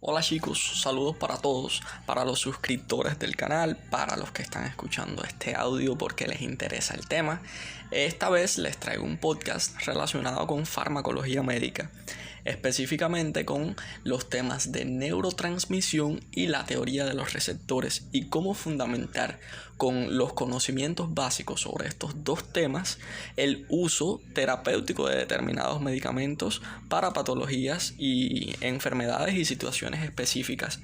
Hola chicos, saludos para todos, para los suscriptores del canal, para los que están escuchando este audio porque les interesa el tema. Esta vez les traigo un podcast relacionado con farmacología médica, específicamente con los temas de neurotransmisión y la teoría de los receptores y cómo fundamentar con los conocimientos básicos sobre estos dos temas el uso terapéutico de determinados medicamentos para patologías y enfermedades y situaciones específicas.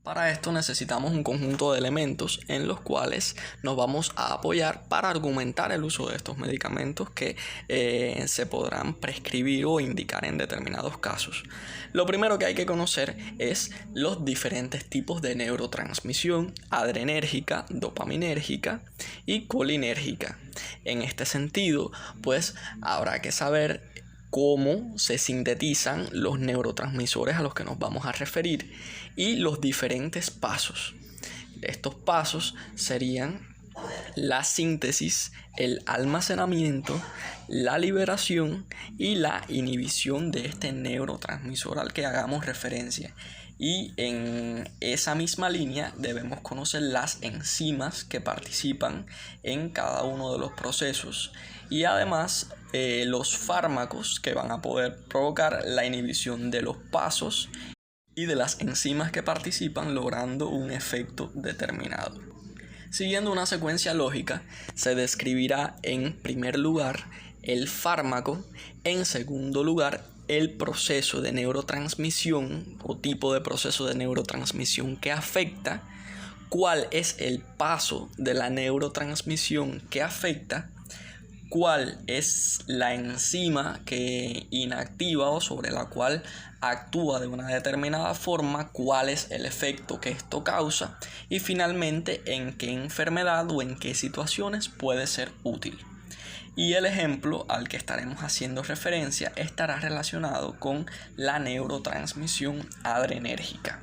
Para esto necesitamos un conjunto de elementos en los cuales nos vamos a apoyar para argumentar el uso de estos medicamentos que se podrán prescribir o indicar en determinados casos. Lo primero que hay que conocer es los diferentes tipos de neurotransmisión adrenérgica, dopaminérgica y colinérgica. En este sentido, pues habrá que saber cómo se sintetizan los neurotransmisores a los que nos vamos a referir y los diferentes pasos. Estos pasos serían la síntesis, el almacenamiento, la liberación y la inhibición de este neurotransmisor al que hagamos referencia. Y en esa misma línea debemos conocer las enzimas que participan en cada uno de los procesos y además los fármacos que van a poder provocar la inhibición de los pasos y de las enzimas que participan, logrando un efecto determinado. Siguiendo una secuencia lógica, se describirá en primer lugar el fármaco, en segundo lugar el proceso de neurotransmisión o tipo de proceso de neurotransmisión que afecta, cuál es el paso de la neurotransmisión que afecta, cuál es la enzima que inactiva o sobre la cual actúa de una determinada forma, cuál es el efecto que esto causa y finalmente en qué enfermedad o en qué situaciones puede ser útil. Y el ejemplo al que estaremos haciendo referencia estará relacionado con la neurotransmisión adrenérgica.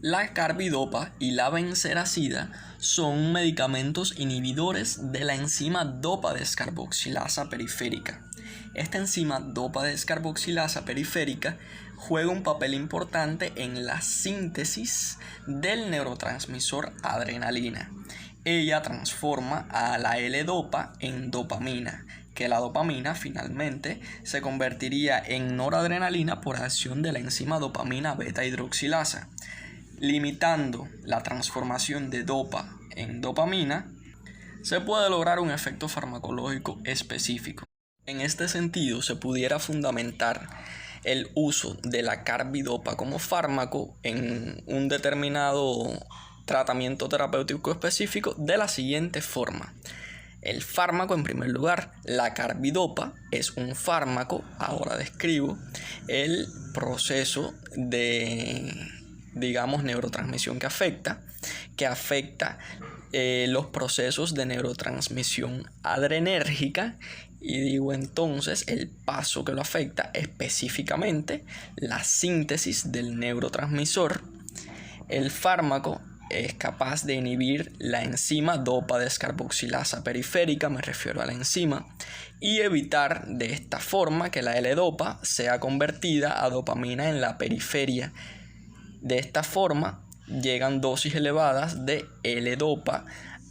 La carbidopa y la benseracida son medicamentos inhibidores de la enzima dopa descarboxilasa periférica. Esta enzima dopa descarboxilasa periférica juega un papel importante en la síntesis del neurotransmisor adrenalina. Ella transforma a la L-dopa en dopamina, que la dopamina finalmente se convertiría en noradrenalina por acción de la enzima dopamina beta hidroxilasa. Limitando la transformación de dopa en dopamina, se puede lograr un efecto farmacológico específico. En este sentido, se pudiera fundamentar el uso de la carbidopa como fármaco en un determinado tratamiento terapéutico específico de la siguiente forma. El fármaco, en primer lugar, la carbidopa es un fármaco. Ahora describo el proceso de neurotransmisión que afecta los procesos de neurotransmisión adrenérgica y digo entonces el paso que lo afecta específicamente, la síntesis del neurotransmisor. El fármaco es capaz de inhibir la enzima dopa descarboxilasa periférica, me refiero a la enzima, y evitar de esta forma que la L-dopa sea convertida a dopamina en la periferia. De esta forma llegan dosis elevadas de L-dopa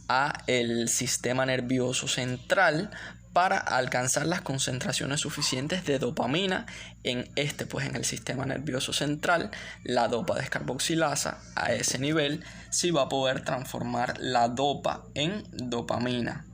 a el sistema nervioso central para alcanzar las concentraciones suficientes de dopamina en el sistema nervioso central. La dopa descarboxilasa a ese nivel sí va a poder transformar la dopa en dopamina.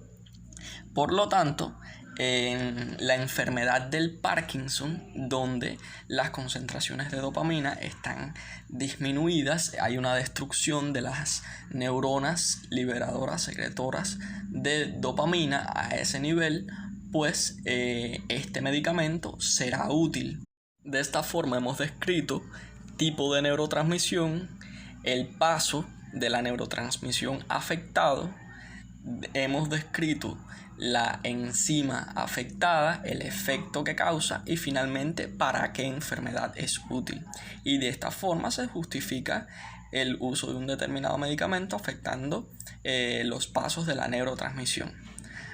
Por lo tanto, en la enfermedad del Parkinson, donde las concentraciones de dopamina están disminuidas, hay una destrucción de las neuronas liberadoras, secretoras de dopamina a ese nivel, pues este medicamento será útil. De esta forma hemos descrito tipo de neurotransmisión, el paso de la neurotransmisión afectado, hemos descrito la enzima afectada, el efecto que causa y finalmente para qué enfermedad es útil. Y de esta forma se justifica el uso de un determinado medicamento afectando los pasos de la neurotransmisión.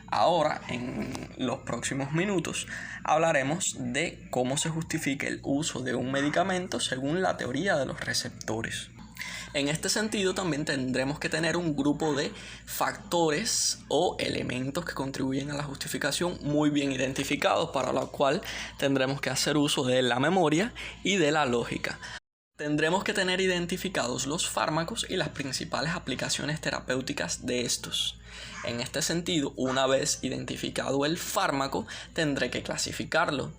Ahora, en los próximos minutos, hablaremos de cómo se justifica el uso de un medicamento según la teoría de los receptores. En este sentido, también tendremos que tener un grupo de factores o elementos que contribuyen a la justificación muy bien identificados, para lo cual tendremos que hacer uso de la memoria y de la lógica. Tendremos que tener identificados los fármacos y las principales aplicaciones terapéuticas de estos. En este sentido, una vez identificado el fármaco, tendré que clasificarlo.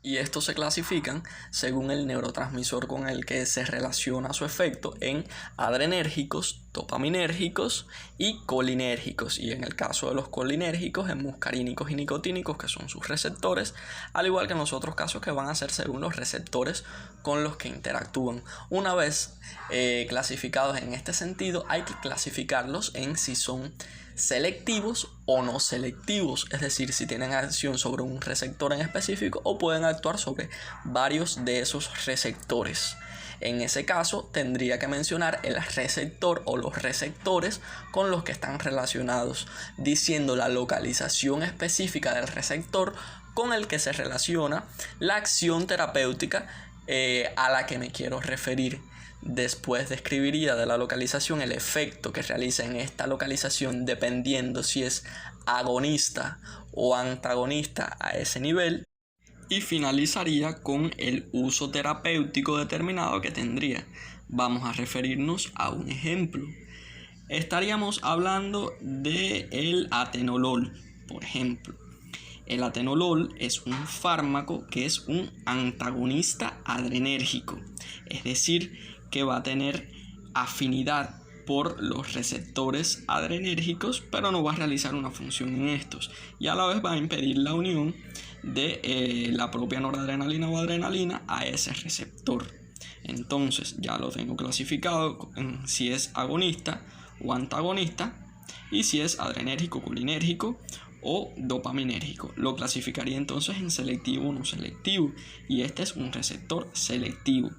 Y estos se clasifican según el neurotransmisor con el que se relaciona su efecto en adrenérgicos, dopaminérgicos y colinérgicos. Y en el caso de los colinérgicos, en muscarínicos y nicotínicos, que son sus receptores, al igual que en los otros casos que van a ser según los receptores con los que interactúan. Una vez clasificados en este sentido, hay que clasificarlos en si son selectivos o no selectivos, es decir, si tienen acción sobre un receptor en específico o pueden actuar sobre varios de esos receptores. En ese caso tendría que mencionar el receptor o los receptores con los que están relacionados, diciendo la localización específica del receptor con el que se relaciona la acción terapéutica a la que me quiero referir. Después describiría de la localización el efecto que realiza en esta localización dependiendo si es agonista o antagonista a ese nivel, y finalizaría con el uso terapéutico determinado que tendría. Vamos a referirnos a un ejemplo. Estaríamos hablando del atenolol, por ejemplo. El atenolol es un fármaco que es un antagonista adrenérgico, es decir, que va a tener afinidad por los receptores adrenérgicos, pero no va a realizar una función en estos, y a la vez va a impedir la unión de la propia noradrenalina o adrenalina a ese receptor. Entonces ya lo tengo clasificado en si es agonista o antagonista y si es adrenérgico, colinérgico o dopaminérgico. Lo clasificaría entonces en selectivo o no selectivo, y este es un receptor selectivo.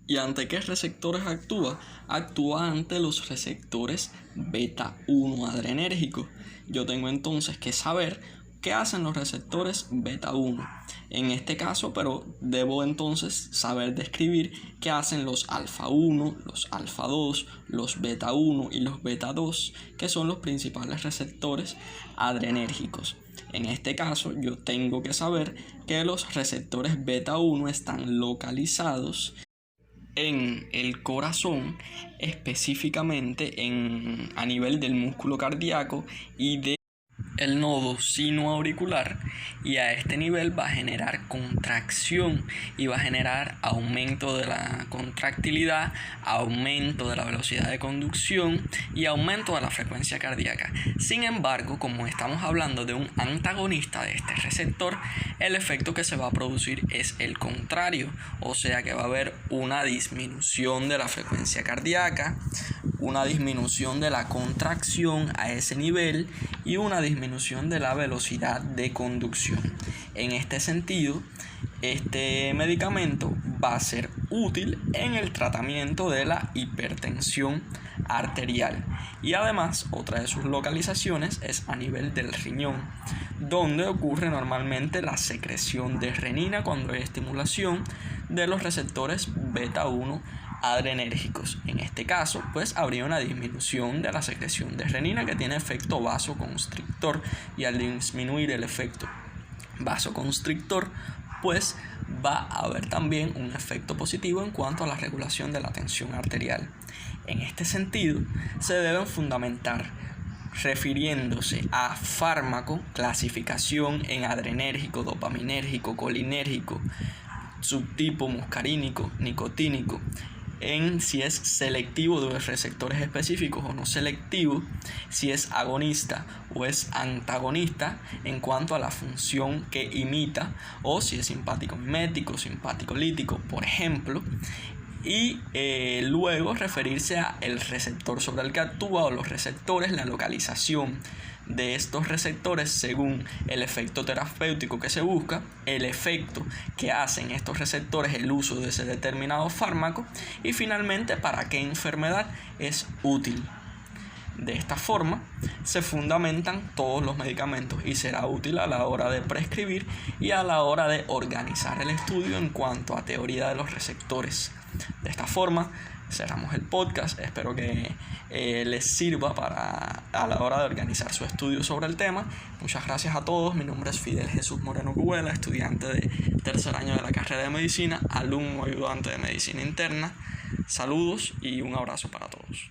¿Y ante qué receptores actúa? Actúa ante los receptores beta 1 adrenérgicos. Yo tengo entonces que saber qué hacen los receptores beta 1 en este caso, pero debo entonces saber describir qué hacen los alfa 1, los alfa 2, los beta 1 y los beta 2, que son los principales receptores adrenérgicos. En este caso, yo tengo que saber que los receptores beta 1 están localizados en el corazón, específicamente a nivel del músculo cardíaco y del nodo sinoauricular, y a este nivel va a generar contracción y va a generar aumento de la contractilidad, aumento de la velocidad de conducción y aumento de la frecuencia cardíaca. Sin embargo, como estamos hablando de un antagonista de este receptor, el efecto que se va a producir es el contrario, o sea que va a haber una disminución de la frecuencia cardíaca, una disminución de la contracción a ese nivel y una disminución de la velocidad de conducción. En este sentido, este medicamento va a ser útil en el tratamiento de la hipertensión arterial, y además otra de sus localizaciones es a nivel del riñón, donde ocurre normalmente la secreción de renina cuando hay estimulación de los receptores beta 1 adrenérgicos. En este caso, pues habría una disminución de la secreción de renina que tiene efecto vasoconstrictor, y al disminuir el efecto vasoconstrictor, pues va a haber también un efecto positivo en cuanto a la regulación de la tensión arterial. En este sentido, se deben fundamentar, refiriéndose a fármaco, clasificación en adrenérgico, dopaminérgico, colinérgico, subtipo muscarínico, nicotínico, en si es selectivo de los receptores específicos o no selectivo, si es agonista o es antagonista en cuanto a la función que imita, o si es simpático mimético, simpático lítico, por ejemplo, y luego referirse a el receptor sobre el que actúa o los receptores, la localización de estos receptores según el efecto terapéutico que se busca, el efecto que hacen estos receptores, el uso de ese determinado fármaco, y finalmente para qué enfermedad es útil. De esta forma se fundamentan todos los medicamentos y será útil a la hora de prescribir y a la hora de organizar el estudio en cuanto a teoría de los receptores. De esta forma cerramos el podcast. Espero que les sirva a la hora de organizar su estudio sobre el tema. Muchas gracias a todos. Mi nombre es Fidel Jesús Moreno Cubela, estudiante de tercer año de la carrera de medicina, alumno ayudante de medicina interna. Saludos y un abrazo para todos.